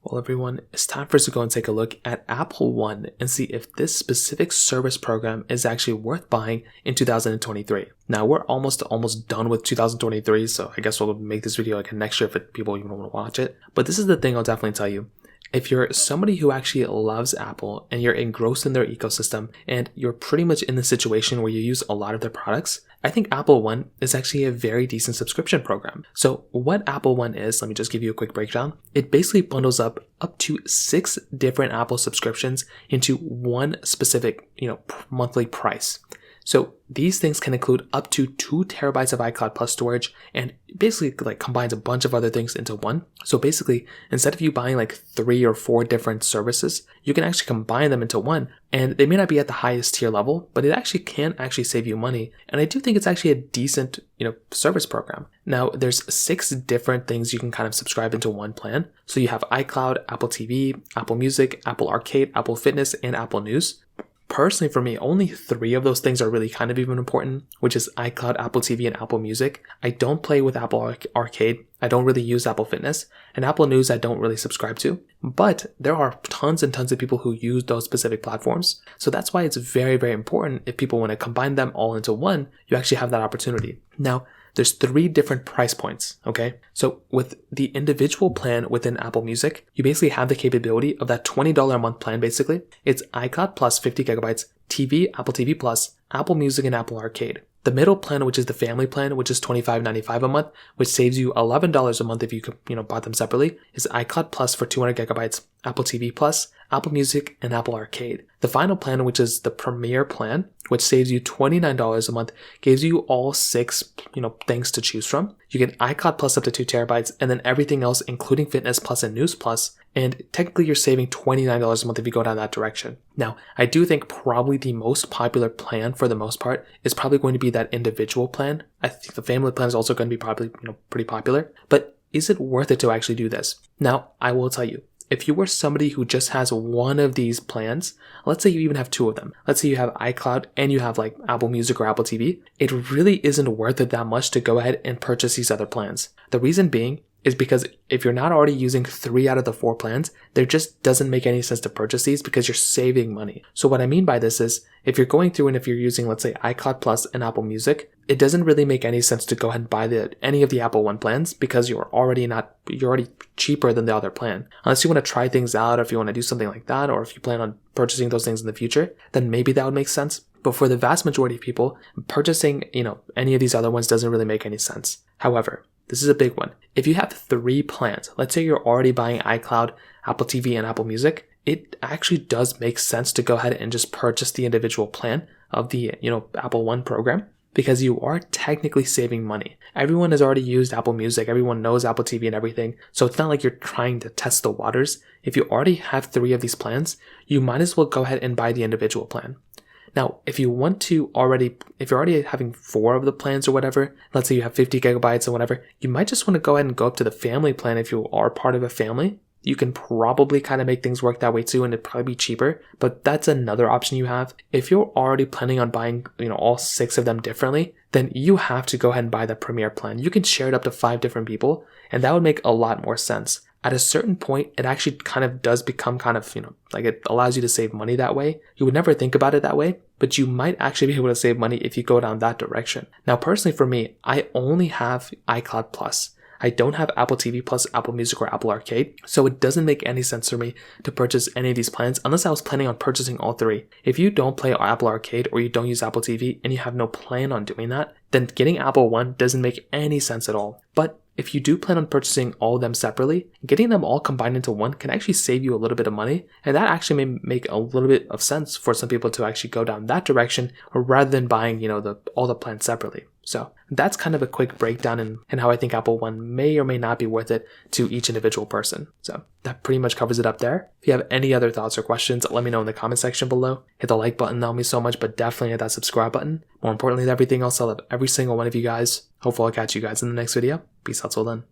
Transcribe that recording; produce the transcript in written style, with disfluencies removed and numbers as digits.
Well, everyone, it's time for us to go and take a look at Apple One and see if this specific service program is actually worth buying in 2023. Now, we're almost done with 2023, so I guess we'll make this video like next year if people even want to watch it. But this is the thing I'll definitely tell you. If you're somebody who actually loves Apple and you're engrossed in their ecosystem and you're pretty much in the situation where you use a lot of their products, I think Apple One is actually a very decent subscription program. So what Apple One is, let me just give you a quick breakdown. It basically bundles up to 6 different Apple subscriptions into one specific, monthly price. So these things can include up to 2 terabytes of iCloud Plus storage and basically combines a bunch of other things into one. So basically, instead of you buying 3 or 4 different services, you can actually combine them into one. And they may not be at the highest tier level, but it actually can save you money. And I do think it's actually a decent, service program. Now, there's 6 different things you can kind of subscribe into one plan. So you have iCloud, Apple TV, Apple Music, Apple Arcade, Apple Fitness, and Apple News. Personally, for me, only 3 of those things are really kind of even important, which is iCloud, Apple TV, and Apple Music. I don't play with Apple Arcade. I don't really use Apple Fitness, and Apple News I don't really subscribe to. But there are tons and tons of people who use those specific platforms. So that's why it's very, very important if people want to combine them all into one, you actually have that opportunity. Now, there's 3 different price points, okay? So with the individual plan within Apple Music, you basically have the capability of that $20 a month plan basically. It's iCloud Plus 50 gigabytes, TV, Apple TV Plus, Apple Music, and Apple Arcade. The middle plan, which is the family plan, which is $25.95 a month, which saves you $11 a month if you bought them separately, is iCloud Plus for 200 gigabytes, Apple TV Plus, Apple Music, and Apple Arcade. The final plan, which is the Premier plan, which saves you $29 a month, gives you all 6, things to choose from. You get iCloud Plus up to 2 terabytes, and then everything else, including Fitness Plus and News Plus. And technically, you're saving $29 a month if you go down that direction. Now, I do think probably the most popular plan for the most part is probably going to be that individual plan. I think the family plan is also going to be probably, pretty popular. But is it worth it to actually do this? Now, I will tell you. If you were somebody who just has one of these plans, let's say you even have 2 of them. Let's say you have iCloud and you have Apple Music or Apple TV. It really isn't worth it that much to go ahead and purchase these other plans. The reason being is because if you're not already using 3 out of the 4 plans, there just doesn't make any sense to purchase these because you're saving money. So what I mean by this is if you're going through and if you're using, let's say, iCloud Plus and Apple Music, it doesn't really make any sense to go ahead and buy any of the Apple One plans because you're already cheaper than the other plan. Unless you want to try things out or if you want to do something like that, or if you plan on purchasing those things in the future, then maybe that would make sense. But for the vast majority of people, purchasing, any of these other ones doesn't really make any sense. However, this is a big one. If you have 3 plans, let's say you're already buying iCloud, Apple TV, and Apple Music, it actually does make sense to go ahead and just purchase the individual plan of the, Apple One program because you are technically saving money. Everyone has already used Apple Music. Everyone knows Apple TV and everything. So it's not like you're trying to test the waters. If you already have 3 of these plans, you might as well go ahead and buy the individual plan. Now, if you're already having 4 of the plans or whatever, let's say you have 50 gigabytes or whatever, you might just want to go ahead and go up to the family plan if you are part of a family. You can probably kind of make things work that way too, and it'd probably be cheaper, but that's another option you have. If you're already planning on buying, all 6 of them differently, then you have to go ahead and buy the Premier plan. You can share it up to 5 different people, and that would make a lot more sense. At a certain point, it actually kind of does become kind of, it allows you to save money that way. You would never think about it that way, but you might actually be able to save money if you go down that direction. Now, personally for me, I only have iCloud Plus. I don't have Apple TV Plus, Apple Music, or Apple Arcade, so it doesn't make any sense for me to purchase any of these plans unless I was planning on purchasing all 3. If you don't play Apple Arcade or you don't use Apple TV and you have no plan on doing that, then getting Apple One doesn't make any sense at all. But if you do plan on purchasing all of them separately, getting them all combined into one can actually save you a little bit of money, and that actually may make a little bit of sense for some people to actually go down that direction rather than buying, all the plans separately. So that's kind of a quick breakdown in how I think Apple One may or may not be worth it to each individual person. So that pretty much covers it up there. If you have any other thoughts or questions, let me know in the comment section below. Hit the like button, that would mean so much, but definitely hit that subscribe button. More importantly than everything else, I love every single one of you guys. Hopefully I'll catch you guys in the next video. Peace out till then.